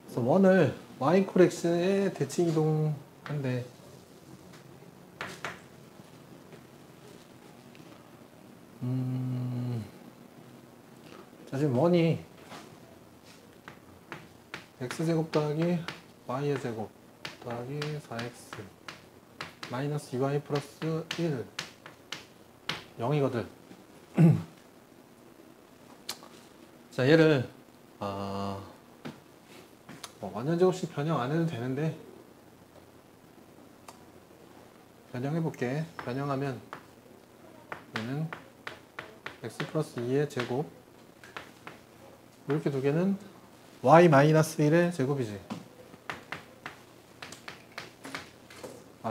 그래서 원을 y 콜 x에 대칭 이동한대. 자, 지금 원이 x제곱 더하기 y의 제곱 더하기 4x 마이너스 2y 플러스 1 0이거든. 자, 얘를 완전제곱식 변형 안 해도 되는데 변형해볼게. 변형하면 얘는 x 플러스 2의 제곱, 이렇게 두 개는 y 마이너스 1의 제곱이지.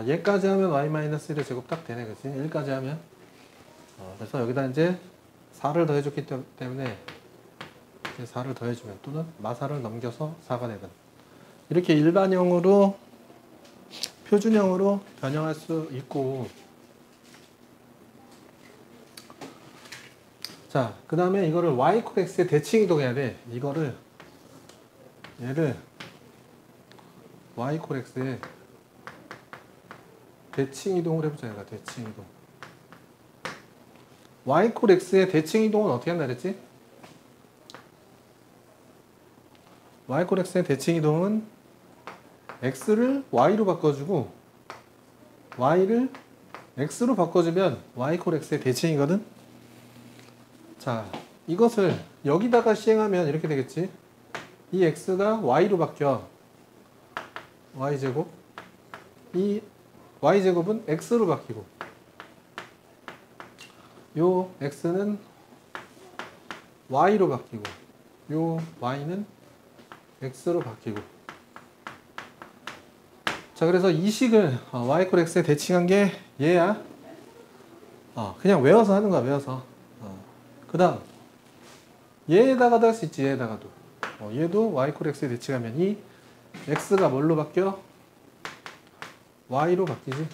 얘까지 하면 y 마이너스 1의 제곱 딱 되네, 그치? 1까지 하면. 그래서 여기다 이제 4를 더해줬기 때문에 4를 더해주면, 또는 마사를 넘겨서 4가 되든, 이렇게 일반형으로 표준형으로 변형할 수 있고. 자, 그 다음에 이거를 y 콜 x에 대칭 이동해야 돼. 얘를 y 콜 x에 대칭 이동을 해보자. 얘가 대칭 이동. y 콜 x의 대칭 이동은 어떻게 한다 그랬지? y 콜 x의 대칭 이동은 x를 y로 바꿔주고 y를 x로 바꿔주면 y 콜 x의 대칭이거든. 자, 이것을 여기다가 시행하면 이렇게 되겠지. 이 x가 y로 바뀌어. y제곱. 이 y제곱은 x로 바뀌고, 요 x는 y로 바뀌고, 요 y는 x로 바뀌고. 자, 그래서 이 식을 y 콜 x에 대칭한 게 얘야. 그냥 외워서 하는 거야, 외워서. 그 다음 얘에다가도 할 수 있지. 얘에다가도 얘도 y 콜 x에 대칭하면 이 x가 뭘로 바뀌어? y로 바뀌지.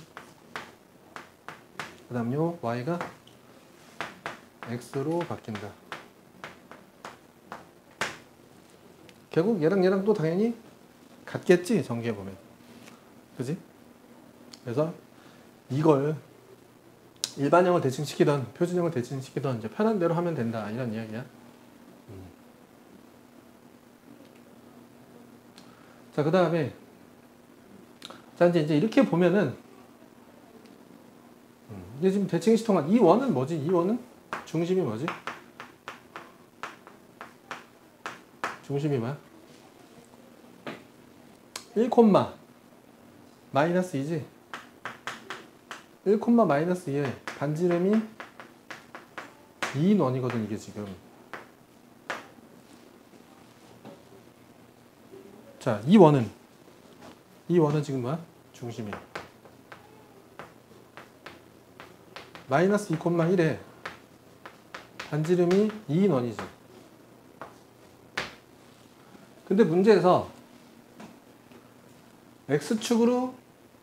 그 다음 요 y가 x로 바뀐다. 결국 얘랑 또 당연히 같겠지, 전개해보면. 그지? 그래서 이걸 일반형을 대칭시키던 표준형을 대칭시키던 이제 편한 대로 하면 된다, 이런 이야기야. 자, 그 다음에 자, 이제 이렇게 보면은 이게 지금 대칭시통한 이 원은 뭐지? 이 원은 중심이 뭐지? 중심이 뭐야? 1, 마이너스 2지? 1, 마이너스 2에 반지름이 2인 원이거든, 이게 지금. 자, 이 원은 지금 뭐야? 중심이야. 마이너스 2,1에 반지름이 2인 원이지. 근데 문제에서 x축으로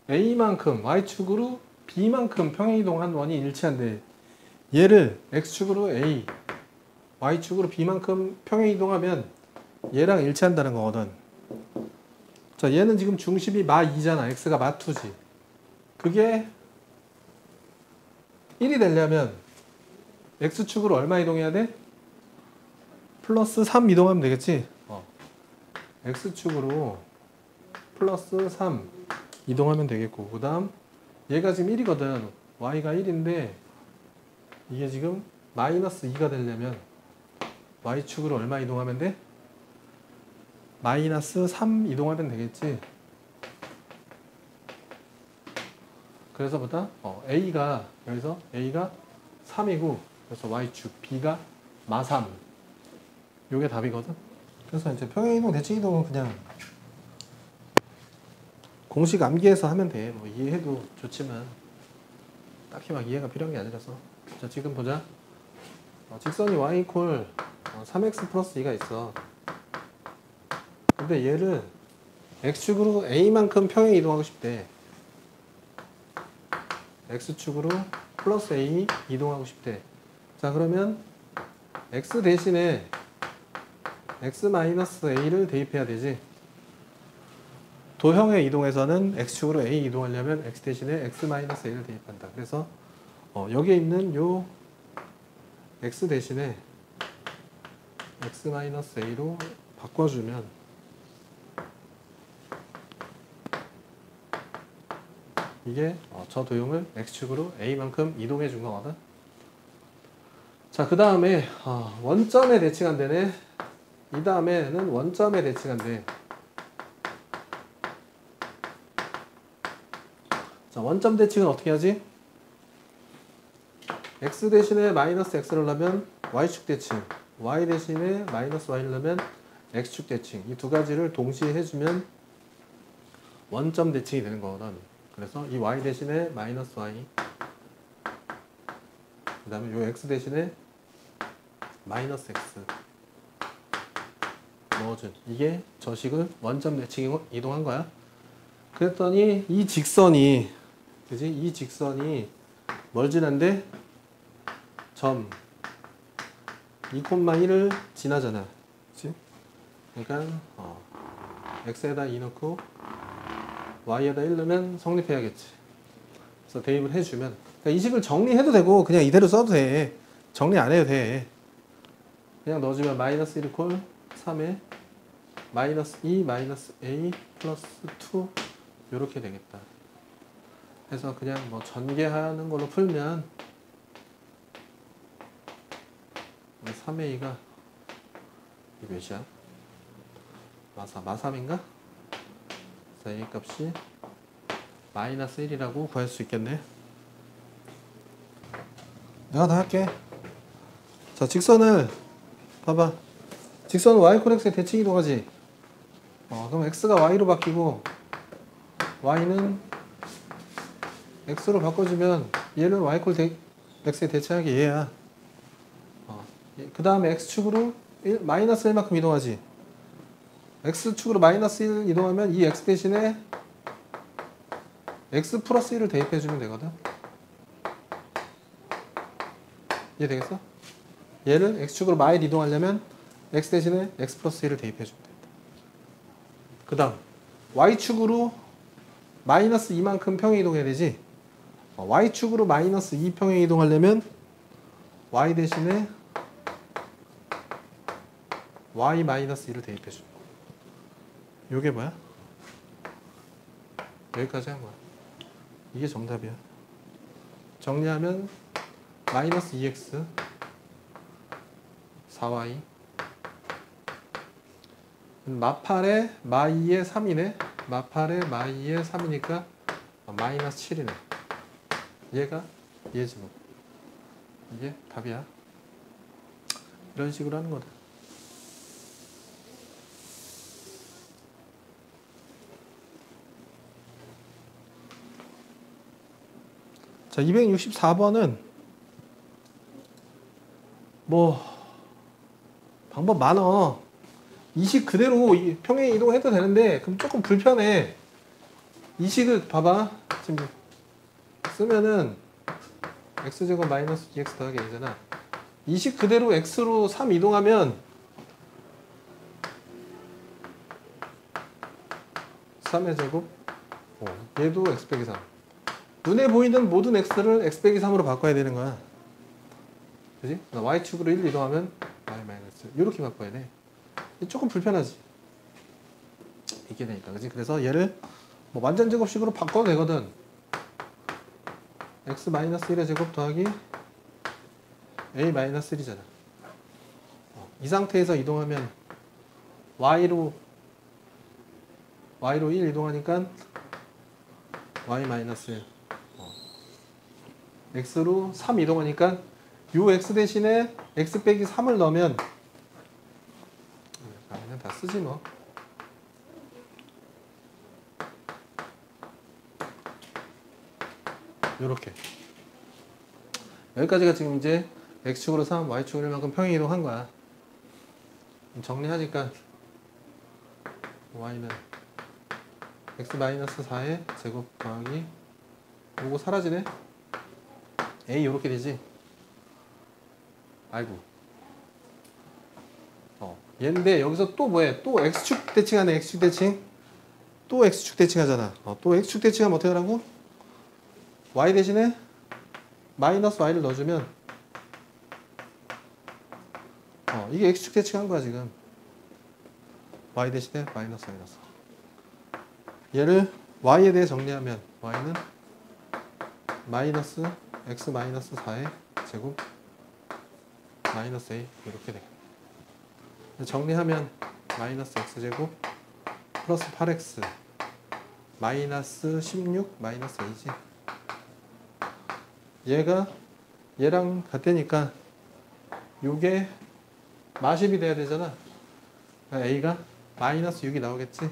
a만큼, y축으로 b만큼 평행이동한 원이 일치한데, 얘를 x축으로 a, y축으로 b만큼 평행이동하면 얘랑 일치한다는 거거든. 자, 얘는 지금 중심이 마 2잖아. x가 마 2지. 그게 1이 되려면 x축으로 얼마 이동해야 돼? 플러스 3 이동하면 되겠지? x축으로 플러스 3 이동하면 되겠고, 그 다음 얘가 지금 1이거든. y가 1인데 이게 지금 마이너스 2가 되려면 y축으로 얼마 이동하면 돼? 마이너스 3 이동하면 되겠지. 그래서 보다 a가 여기서 a가 3이고, 그래서 y축 b가 마 3. 요게 답이거든. 그래서 이제 평행이동, 대칭이동은 그냥 공식 암기해서 하면 돼. 뭐 이해해도 좋지만 딱히 막 이해가 필요한 게 아니라서. 자, 지금 보자. 직선이 y 콜 3x 플러스 2가 있어. 근데 얘를 x축으로 a만큼 평행 이동하고 싶대. x축으로 플러스 a 이동하고 싶대. 자, 그러면 x 대신에 x 마이너스 a를 대입해야 되지. 도형의 이동에서는 x축으로 a 이동하려면 x 대신에 x-a를 대입한다. 그래서 여기에 있는 요 x 대신에 x-a로 바꿔주면 이게 저 도형을 x축으로 a만큼 이동해 준 거거든. 자, 그 다음에 원점에 대칭한대네. 이 다음에는 원점에 대칭한대. 자, 원점 대칭은 어떻게 하지? x 대신에 마이너스 x를 넣으면 y축 대칭, y 대신에 마이너스 y를 넣으면 x축 대칭, 이 두 가지를 동시에 해주면 원점 대칭이 되는 거거든. 그래서 이 y 대신에 마이너스 y, 그 다음에 요 x 대신에 마이너스 x 넣어준, 이게 저식을 원점 대칭 이동한 거야. 그랬더니 이 직선이, 그지? 이 직선이 뭘 지난데? 점 2,1을 지나잖아. 그치? 그러니까 x에다 2 넣고 y에다 1 넣으면 성립해야겠지. 그래서 대입을 해주면, 그러니까 이 식을 정리해도 되고 그냥 이대로 써도 돼. 정리 안 해도 돼. 그냥 넣어주면 마이너스 1 이퀄 3에 마이너스 2 마이너스 a 플러스 2 이렇게 되겠다. 해서 그냥 뭐 전개하는 걸로 풀면 3a가 이 몇이야? 마3인가? 그래서 a 값이 마이너스 1이라고 구할 수 있겠네. 내가 다 할게. 자, 직선을 봐봐. 직선은 y x에 대칭 이동하지. 그럼 x가 y로 바뀌고 y는 x로 바꿔주면 얘는 y x에 대칭하게 얘야. 그 다음에 x축으로 마이너스 1만큼 이동하지. x축으로 마이너스 1 이동하면 이 x 대신에 x 플러스 1을 대입해주면 되거든. 이해 되겠어? 얘를 x축으로 마일 이동하려면 x 대신에 x 플러스 1을 대입해주면 된다. 그 다음 y축으로 마이너스 2만큼 평행 이동해야 되지. y축으로 마이너스 2 평행 이동하려면 y 대신에 y 마이너스 1을 대입해주는 거야. 요게 뭐야? 여기까지 한 거야. 이게 정답이야. 정리하면 마이너스 2x 4y 마팔에 마2에 3이네. 마팔에 마2에 3이니까 마이너스 7이네. 얘가 얘지 뭐. 이게 답이야. 이런 식으로 하는 거다. 자, 264번은 뭐 방법 많어. 이 식 그대로 평행 이동해도 되는데 그럼 조금 불편해. 이 식을 봐봐. 지금 쓰면은 x제곱 마이너스 2x 더하기 a잖아. 이 식 그대로 x로 3 이동하면 3의 제곱 얘도 x 빼기 3. 눈에 보이는 모든 x를 x 빼기 3으로 바꿔야 되는 거야. 그지? y축으로 1 이동하면 y 마이너스 이렇게 바꿔야 돼. 조금 불편하지. 이렇게 되니까. 그지? 그래서 얘를 뭐 완전 제곱식으로 바꿔도 되거든. x 마이너스 1의 제곱 더하기 a 마이너스 1이잖아. 이 상태에서 이동하면 y로 1 이동하니까 y 마이너스 1. x로 3 이동하니까 요 x 대신에 x 빼기 3을 넣으면 그냥 다 쓰지 뭐. 요렇게 여기까지가 지금 이제 x축으로 3, y축으로 1만큼 평행 이동한 거야. 정리하니까 y는 x 마이너스 4의 제곱 더하기 요거 사라지네. a 요렇게 되지. 아이고. 얘인데 여기서 또 뭐해? 또 x축 대칭하네. x축 대칭. 또 x축 대칭하잖아. 또 x축 대칭하면 어떻게 하라고? y 대신에 마이너스 y를 넣어주면 이게 x축 대칭한 거야 지금. y 대신에 마이너스 y 넣었어. 얘를 y에 대해 정리하면 y는 마이너스 x 마이너스 4의 제곱 마이너스 a 이렇게 되겠다. 정리하면 마이너스 x제곱 플러스 8x 마이너스 16 마이너스 a지. 얘가 얘랑 같으니까 요게 마십이 돼야 되잖아. a가 마이너스 6이 나오겠지.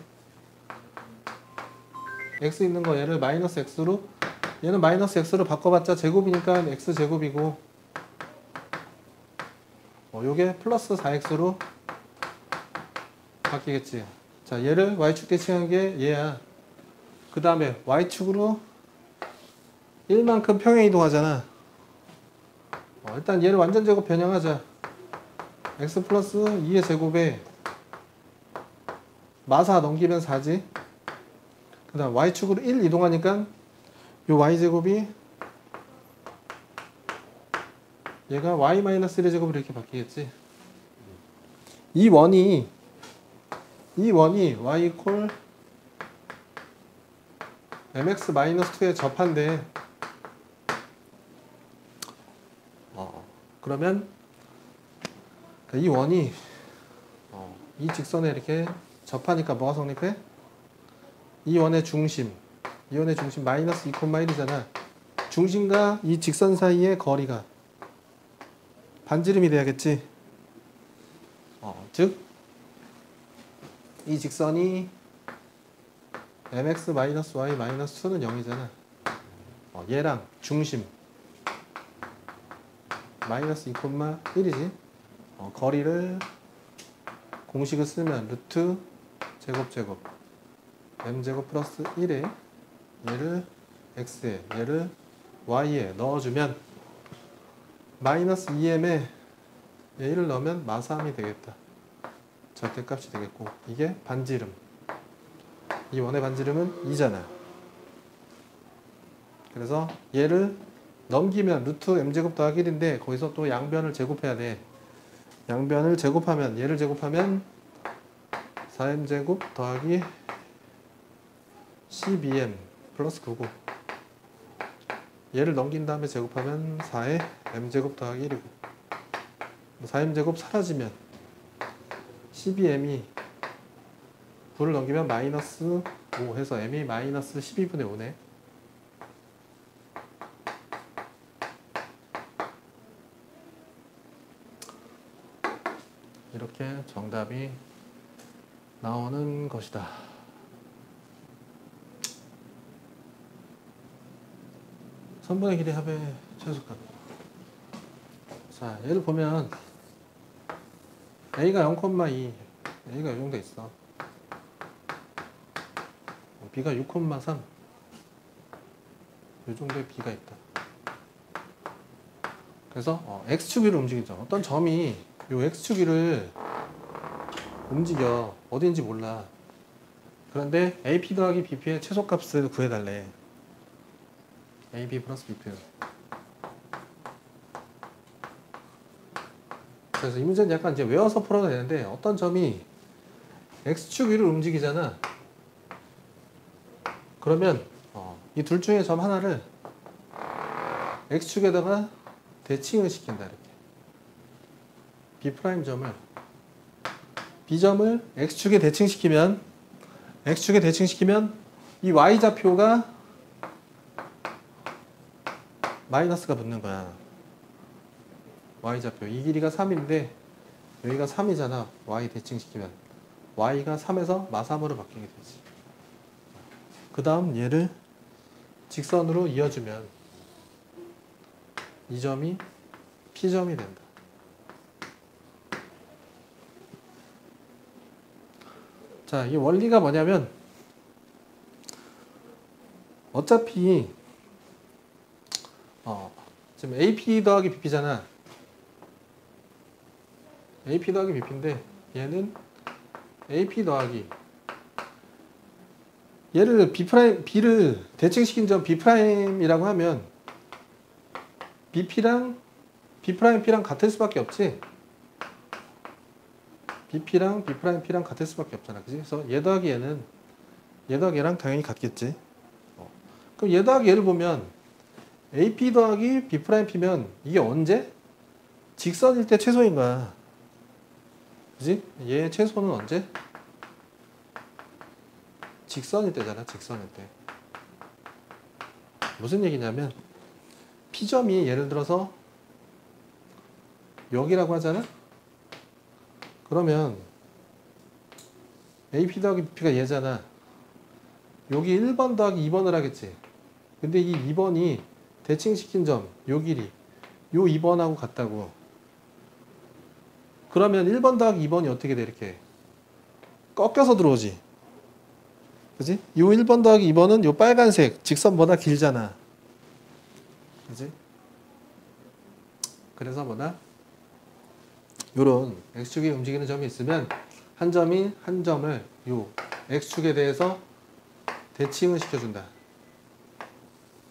x 있는 거 얘를 마이너스 x로, 얘는 마이너스 x로 바꿔봤자 제곱이니까 x제곱이고, 요게 플러스 4x로 바뀌겠지. 자, 얘를 y축 대칭한 게 얘야. 그 다음에 y축으로 1만큼 평행 이동하잖아. 일단 얘를 완전 제곱 변형하자. x 플러스 2의 제곱에 마사 넘기면 4지. 그 다음 y축으로 1 이동하니까 요 y제곱이 얘가 y-1의 제곱으로 이렇게 바뀌겠지. 이 원이 y 이퀄 mx-2에 접한데, 그러면 이 원이 이 직선에 이렇게 접하니까 뭐가 성립해? 이 원의 중심 마이너스 2,1이잖아. 중심과 이 직선 사이의 거리가 반지름이 돼야겠지. 즉 이 직선이 mx-y-2는 0이잖아. 얘랑 중심 마이너스 2,1이지. 거리를 공식을 쓰면 루트 제곱 m제곱 플러스 1에 얘를 x에 얘를 y에 넣어주면 마이너스 2m에 얘를 넣으면 마삼이 되겠다. 절대값이 되겠고, 이게 반지름. 이 원의 반지름은 2잖아. 그래서 얘를 넘기면 루트 m제곱 더하기 1인데 거기서 또 양변을 제곱해야 돼. 양변을 제곱하면, 얘를 제곱하면 4m제곱 더하기 12m 플러스 9고, 얘를 넘긴 다음에 제곱하면 4의 m제곱 더하기 1이고, 4m제곱 사라지면 12m이 9를 넘기면 마이너스 5 해서 m이 마이너스 12분의 5네. 이렇게 정답이 나오는 것이다. 선분의 길이 합의 최소값. 자, 얘를 보면 a가 0,2, a가 이 정도 있어. b가 6,3, 이 정도의 b가 있다. 그래서 x축 위로 움직이죠. 어떤 점이 요 x축 위를 움직여. 어딘지 몰라. 그런데 AP 더하기 BP의 최소값을 구해달래. AB 플러스 BP. 그래서 이 문제는 약간 이제 외워서 풀어야 되는데, 어떤 점이 x축 위를 움직이잖아. 그러면 이 둘 중에 점 하나를 x축에다가 대칭을 시킨다. 이렇게 B' 점을, B점을 x축에 대칭시키면 이 y좌표가 마이너스가 붙는 거야. y좌표. 이 길이가 3인데 여기가 3이잖아. y 대칭시키면 y가 3에서 마3으로 바뀌게 되지. 그 다음 얘를 직선으로 이어주면 이 점이 P점이 된다. 자, 이 원리가 뭐냐면, 어차피 지금 AP 더하기 BP잖아. AP 더하기 BP인데 얘는 AP 더하기 얘를 B를 대칭시킨 점 B'이라고 하면 BP랑 B'P랑 같을 수밖에 없지. BP랑 B'P랑 같을 수밖에 없잖아. 그지? 그래서 얘 더하기 얘는 얘 더하기 얘랑 당연히 같겠지. 그럼 얘 더하기 얘를 보면 AP 더하기 B'P면 이게 언제? 직선일 때 최소인 거야. 그지? 얘 최소는 언제? 직선일 때잖아. 직선일 때. 무슨 얘기냐면 P점이 예를 들어서 여기라고 하잖아? 그러면 AP 더하기 BP가 얘잖아. 여기 1번 더하기 2번을 하겠지. 근데 이 2번이 대칭시킨 점, 요 길이, 요 2번하고 같다고. 그러면 1번 더하기 2번이 어떻게 돼? 이렇게 꺾여서 들어오지. 그지? 요 1번 더하기 2번은 요 빨간색 직선보다 길잖아. 그지? 그래서 뭐다? 요런 X축이 움직이는 점이 있으면 한 점이 한 점을 요 X축에 대해서 대칭을 시켜준다.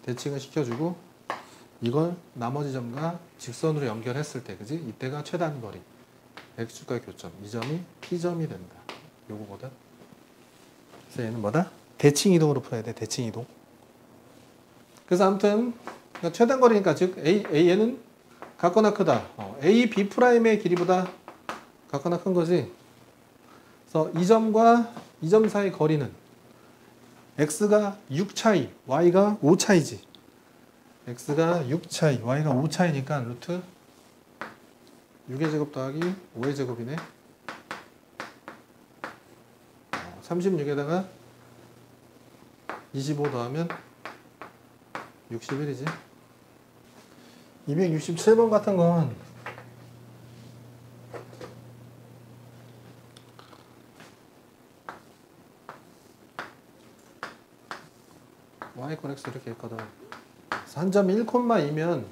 대칭을 시켜주고 이걸 나머지 점과 직선으로 연결했을 때, 그지? 이때가 최단 거리. X축과의 교점. 이 점이 P점이 된다. 요거거든. 그래서 얘는 뭐다? 대칭 이동으로 풀어야 돼. 대칭 이동. 그래서 아무튼 그러니까 최단 거리니까 즉 얘는 같거나 크다. A, B'의 길이보다 같거나 큰 거지. 그래서 이 점과 이 점 사이 거리는 X가 6 차이, Y가 5 차이지. X가 6 차이, Y가 5 차이니까 루트 6의 제곱 더하기 5의 제곱이네. 36에다가 25 더하면 61이지. 267번 같은 건 y 권 x 이렇게 있거든. 그래서 한 점이 1,2면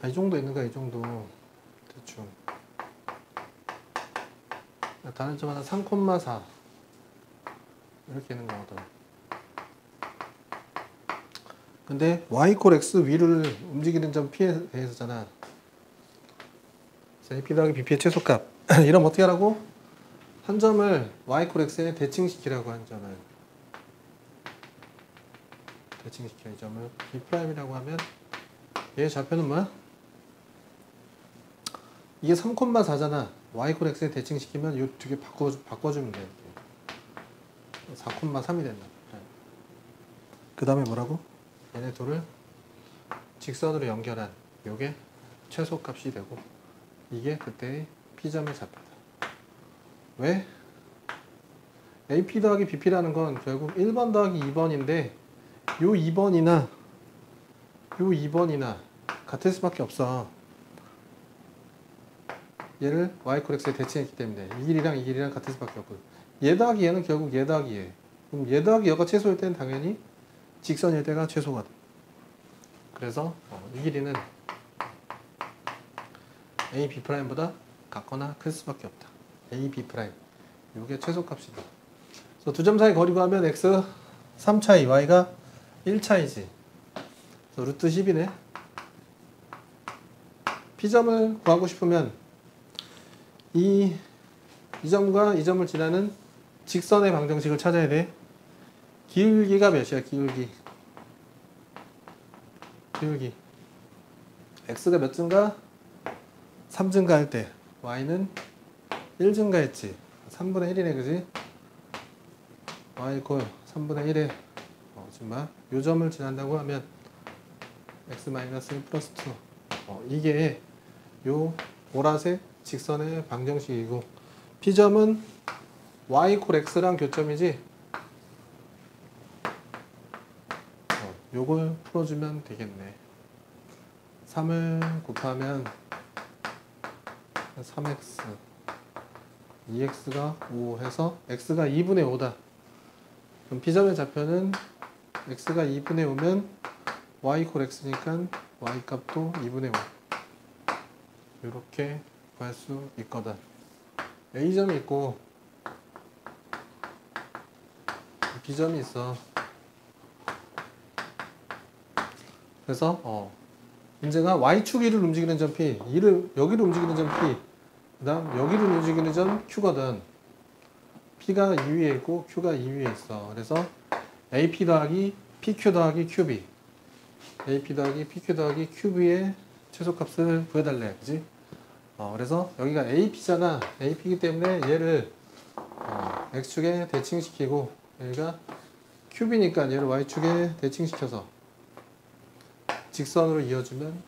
이 정도 있는 거야. 이 정도 대충. 다른 점 하나 3,4 이렇게 있는 거거든. 근데 y 콜 x 위를 움직이는 점 P에 대해서잖아. AP 더하기 BP의 최소값. 이러면 어떻게 하라고? 한 점을 y 콜 x에 대칭시키라고 한 점을. 대칭시켜. 이 점을 B'이라고 하면 얘의 좌표는 뭐야? 이게 3,4잖아. y 콜 x에 대칭시키면 이 두 개 바꿔주면 돼. 4,3이 된다. 그 다음에 뭐라고? 얘네 둘을 직선으로 연결한 요게 최소값이 되고 이게 그때의 P점의 좌표다. 왜? AP 더하기 BP라는 건 결국 1번 더하기 2번인데 요 2번이나 같을 수밖에 없어. 얘를 y 콜 x에 대칭했기 때문에 이 길이랑 같을 수밖에 없고 얘 더하기 얘는 결국 얘 더하기 얘. 그럼 얘 더하기 얘가 최소일 때는 당연히 직선일 때가 최소가 돼. 그래서 이 길이는 A, B'보다 같거나 클 수밖에 없다. A, B'. 이게 최소값이다. 그래서 두 점 사이 거리고 하면 X 3 차이, Y가 1 차이지. 그래서 루트 10이네. P점을 구하고 싶으면 이 점과 이 점을 지나는 직선의 방정식을 찾아야 돼. 기울기가 몇이야? 기울기. x가 몇 증가? 3 증가할 때 y는 1 증가했지. 3분의 1이네, 그지? y 콜 3분의 1에 지금 요 점을 지난다고 하면 x 마이너스 1 플러스 2 이게 요 보라색 직선의 방정식이고 P점은 y 콜 x랑 교점이지. 요걸 풀어주면 되겠네. 3을 곱하면 3x 2x가 5 해서 x가 2분의 5다. 그럼 P점의 좌표는 x가 2분의 5면 y 콜 x니까 y 값도 2분의 5 이렇게 구할 수 있거든. A점이 있고 B점이 있어. 그래서 문제가 Y축 위를 움직이는 점 P, 여기를 움직이는 점 P, 그 다음 여기를 움직이는 점 Q거든. P가 이 위에 있고 Q가 이 위에 있어. 그래서 AP 더하기 PQ 더하기 QB, AP 더하기 PQ 더하기 QB의 최소값을 구해달래. 그지? 그래서 여기가 AP잖아. AP이기 때문에 얘를 X축에 대칭시키고, 여기가 QB니까 얘를 Y축에 대칭시켜서 직선으로 이어주면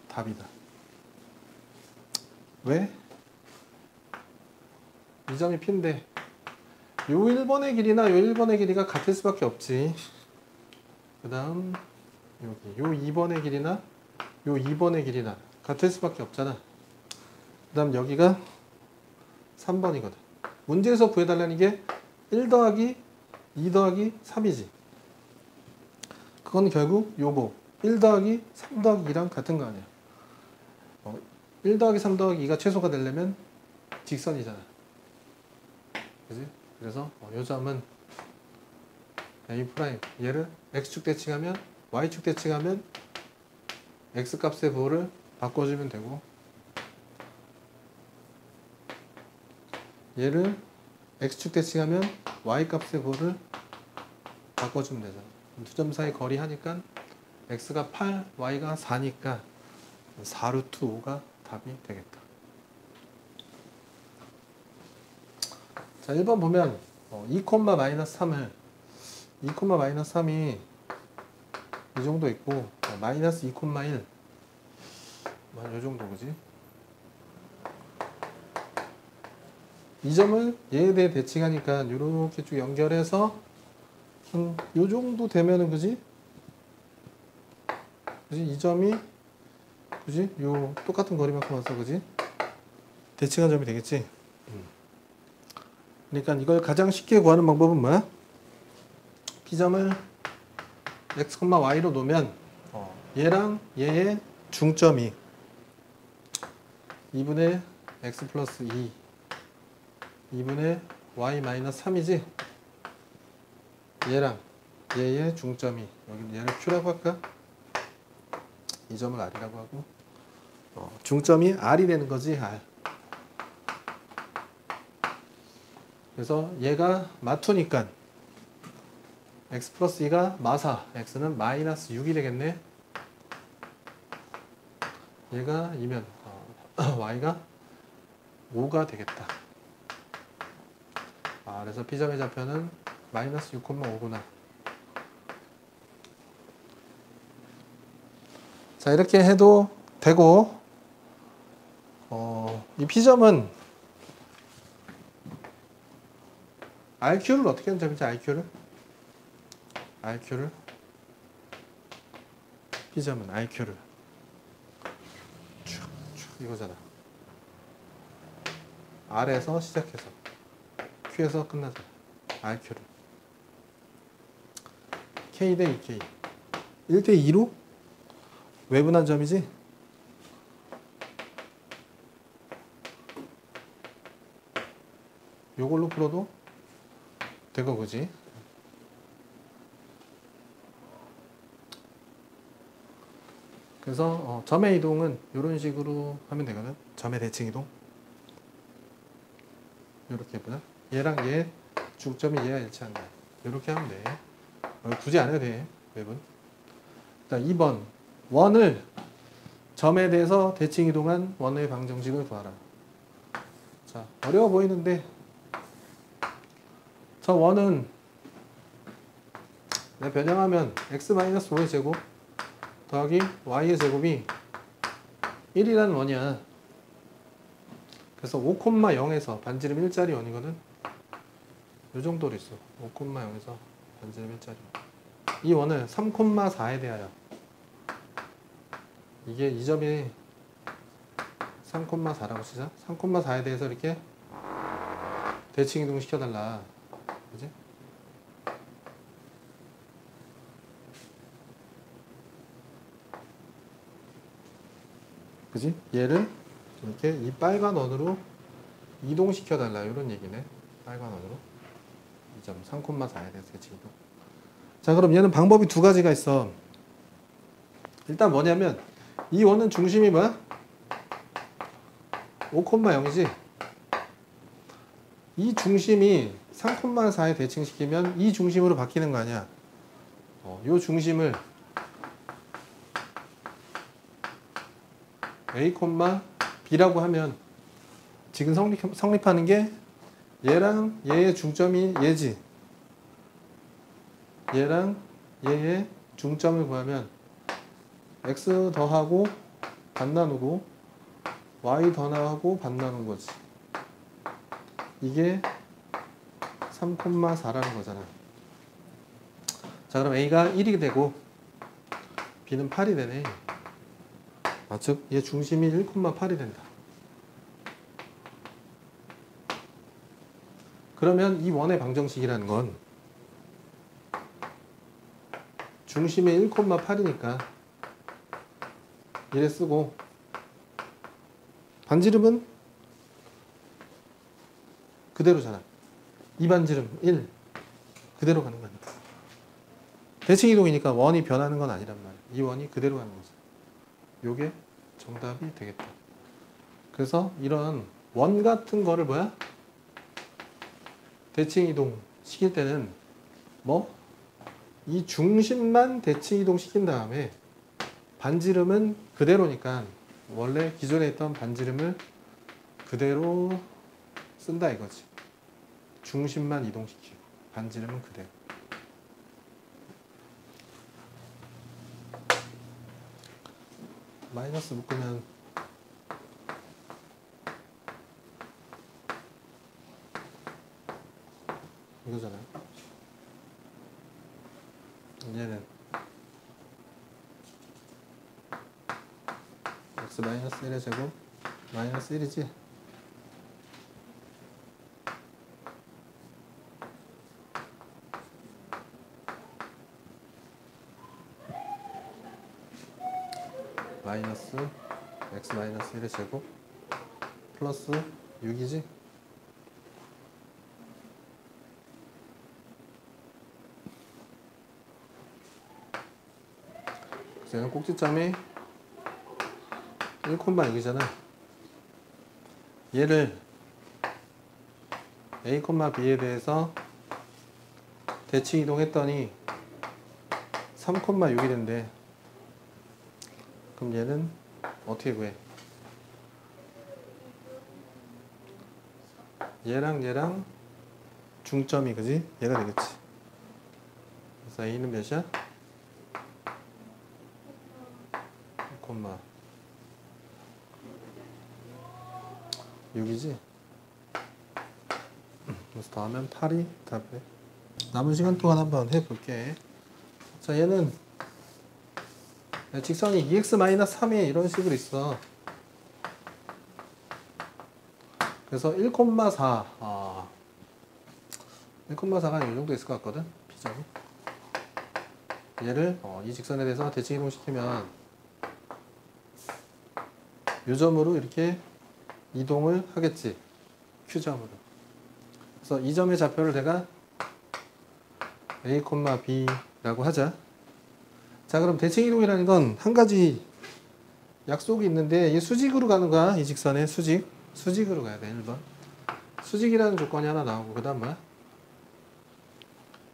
답이다. 왜? 이 점이 P인데 요 1번의 길이나 요 1번의 길이가 같을 수밖에 없지. 그 다음 여기 요 2번의 길이나 요 2번의 길이나 같을 수밖에 없잖아. 그 다음 여기가 3번이거든. 문제에서 구해달라는 게 1 더하기 2 더하기 3이지. 그건 결국 요거 1 더하기 3 더하기 2랑 같은 거 아니야. 1 더하기 3 더하기 2가 최소가 되려면 직선이잖아. 그지? 그래서 요 점은 A', 얘를 X축 대칭하면 Y축 대칭하면 X값의 부호를 바꿔주면 되고, 얘를 X축 대칭하면 Y값의 부호를 바꿔주면 되잖아. 두 점 사이 거리 하니까 X가 8, Y가 4니까 4루트 5가 답이 되겠다. 자, 1번 보면 2,-3을 2,-3이 이 정도 있고 마이너스 2,1 요 정도. 그지? 이 점을 얘에 대해 대칭하니까 이렇게 쭉 연결해서 요 정도 되면은, 그지? 그지? 이 점이, 그지? 요 똑같은 거리만큼 와서, 그지? 대칭한 점이 되겠지? 그러니까 이걸 가장 쉽게 구하는 방법은 뭐야? P점을 X, Y로 놓으면 얘랑 얘의 중점이 2분의 X 플러스 2 2분의 Y 마이너스 3이지? 얘랑 얘의 중점이, 여기 얘를 Q라고 할까? 이 점을 R이라고 하고, 중점이 R이 되는 거지, R. 그래서 얘가 마투니까 X 플러스 2가 마사, X는 마이너스 6이 되겠네. 얘가 2면 Y가 5가 되겠다. 그래서 P점의 좌표는 마이너스 6,5구나. 자, 이렇게 해도 되고, 이 P점은 RQ를 어떻게 하면 되는지, RQ를 P점은 RQ를 쭉 이거잖아. R에서 시작해서 Q에서 끝나잖아. RQ를 K 대 2K 1 대 2로 외분한 점이지? 요걸로 풀어도 되고, 그지? 그래서 점의 이동은 이런 식으로 하면 되거든. 점의 대칭 이동 이렇게 해보자. 얘랑 얘 중점이 얘와 일치한다. 이렇게 하면 돼. 굳이 안 해도 돼. 웹은. 일단 2번 원을 점에 대해서 대칭 이동한 원의 방정식을 구하라. 자, 어려워 보이는데 저 원은 내가 변형하면 x-5의 제곱 더하기 y의 제곱이 1이라는 원이야. 그래서 5,0에서 반지름 1짜리 원이거든. 요 정도로 있어. 5,0에서 반지름 1짜리 원. 이 원을 3,4에 대하여, 이게 이 점이 3,4라고 치자. 3,4에 대해서 이렇게 대칭 이동 시켜달라. 그지? 그지? 얘를 이렇게 이 빨간 원으로 이동시켜달라. 이런 얘기네. 빨간 원으로 이 점 3,4에 대해서 대칭이동. 자, 그럼 얘는 방법이 두 가지가 있어. 일단 뭐냐면 이 원은 중심이 뭐야? 5,0이지. 이 중심이 3,4에 대칭시키면 이 중심으로 바뀌는 거 아니야. 요 중심을 A, B라고 하면 지금 성립하는 게 얘랑 얘의 중점이 얘지. 얘랑 얘의 중점을 구하면 x 더하고 반 나누고 y 더 나하고 반 나눈 거지. 이게 3,4라는 거잖아. 자, 그럼 A가 1이 되고 B는 8이 되네. 즉, 얘 중심이 1,8이 된다. 그러면 이 원의 방정식이라는 건 중심이 1,8이니까 얘를 쓰고 반지름은 그대로잖아. 이 반지름 1 그대로 가는 거야. 대칭이동이니까 원이 변하는 건 아니란 말이야. 이 원이 그대로 가는 거지. 요게 정답이 되겠다. 그래서 이런 원 같은 거를 뭐야? 대칭이동 시킬 때는 뭐? 이 중심만 대칭이동 시킨 다음에 반지름은 그대로니까 원래 기존에 있던 반지름을 그대로 쓴다 이거지. 중심만 이동시키고 반지름은 그대로. 마이너스 묶으면 이거잖아요. 얘는 x 마이너스 1의 제곱 마이너스 1이지. 마이너스 x 마이너스 1의 제곱 플러스 6이지. 그래서 얘는 꼭지점이 1,6이잖아. 얘를 A, B에 대해서 대칭 이동했더니 3,6이 된대. 그럼 얘는 어떻게 구해? 얘랑 중점이 그지? 얘가 되겠지. 그래서 A는 몇이야? 6이지? 그래서 더하면 8이 답이래. 남은 시간 동안 한번 해볼게. 자, 얘는 직선이 2x-3이 이런 식으로 있어. 그래서 1,4 1,4가 이 정도 있을 것 같거든? B점이. 얘를 이 직선에 대해서 대칭 이동시키면 요 점으로 이렇게 이동을 하겠지. Q점으로. 그래서 이 점의 좌표를 내가 A, B라고 하자. 자, 그럼 대칭 이동이라는 건 한 가지 약속이 있는데 이 수직으로 가는 거야. 이 직선의 수직으로 가야 돼. 1번. 수직이라는 조건이 하나 나오고 그 다음 뭐야?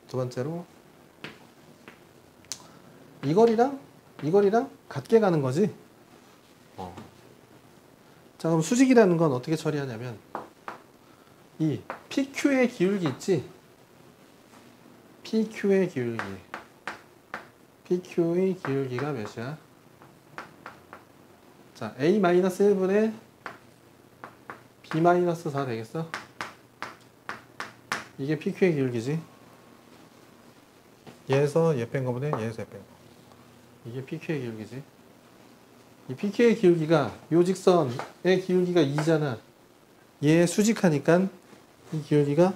두 번째로 이 거리랑 같게 가는 거지. 자, 그럼 수직이라는 건 어떻게 처리하냐면 이 PQ의 기울기 있지? PQ의 기울기. PQ의 기울기가 몇이야? 자, A-1분의 B-4 되겠어? 이게 PQ의 기울기지? 얘에서 얘 뺀 거보다 얘에서 얘 뺀 거. 이게 PQ의 기울기지? 이 PQ의 기울기가 요 직선의 기울기가 2잖아. 얘 수직하니까 이 기울기가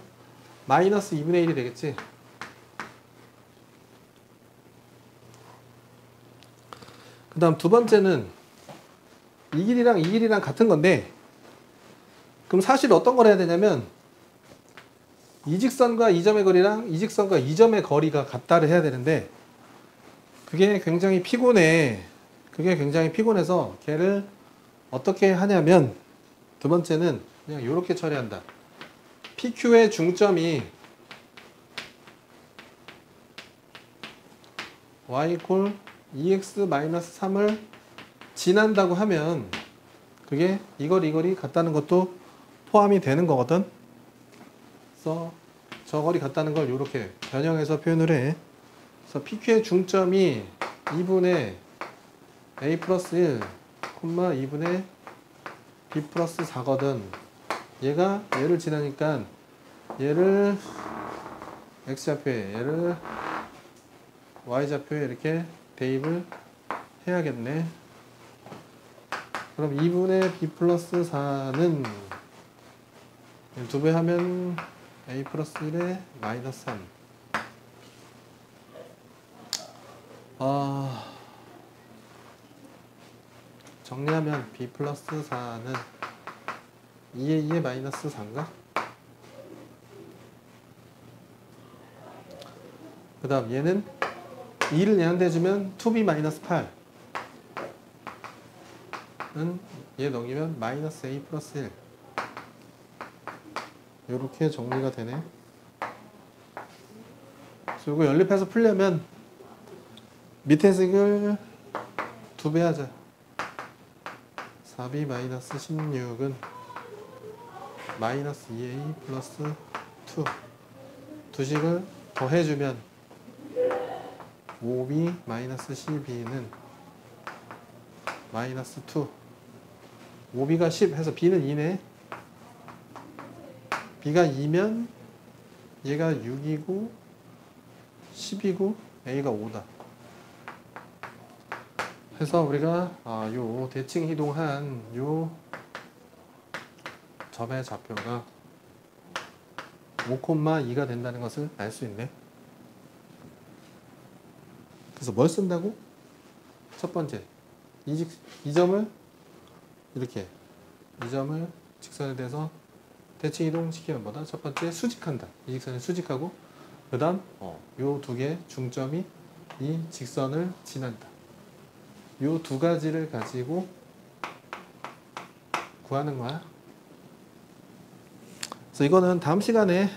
마이너스 2분의 1이 되겠지? 그 다음 두 번째는 이 길이랑 같은 건데 그럼 사실 어떤 걸 해야 되냐면 이 직선과 이 점의 거리랑 이 직선과 이 점의 거리가 같다를 해야 되는데 그게 굉장히 피곤해. 그게 굉장히 피곤해서 걔를 어떻게 하냐면 두 번째는 그냥 이렇게 처리한다. PQ의 중점이 y 콜 2x-3을 지난다고 하면 그게 이 거리 같다는 것도 포함이 되는 거거든. 그래서 저 거리 같다는 걸 이렇게 변형해서 표현을 해. 그래서 PQ의 중점이 2분의 a 플러스 1, 2분의 b 플러스 4거든. 얘가 얘를 지나니까 얘를 x좌표에 얘를 y좌표에 이렇게 대입을 해야겠네. 그럼 2분의 b 플러스 4는 2배 하면 a 플러스 1에 마이너스 3. 정리하면 b 플러스 4는 2에 2에 마이너스 4인가? 그 다음 얘는 2를 얘한테 주면 2b 마이너스 8은 얘 넘기면 마이너스 a 플러스 1. 이렇게 정리가 되네. 그래서 이거 연립해서 풀려면 밑에 식을 2배 하자. 4b 마이너스 16은 마이너스 2a 플러스 2. 두 식을 더해주면 5b 마이너스 12는 마이너스 2. 5b가 10 해서 b는 2네. b가 2면 얘가 6이고 10이고 a가 5다. 해서 우리가 요 대칭 이동한 요 점의 좌표가 5,2가 된다는 것을 알 수 있네. 그래서 뭘 쓴다고? 첫 번째, 이 점을 이렇게 이 점을 직선에 대해서 대칭 이동시키는 거다. 첫 번째, 수직한다. 이 직선에 수직하고 그 다음 요 두 개의 중점이 이 직선을 지난다. 요 두 가지를 가지고 구하는 거야. 그래서 이거는 다음 시간에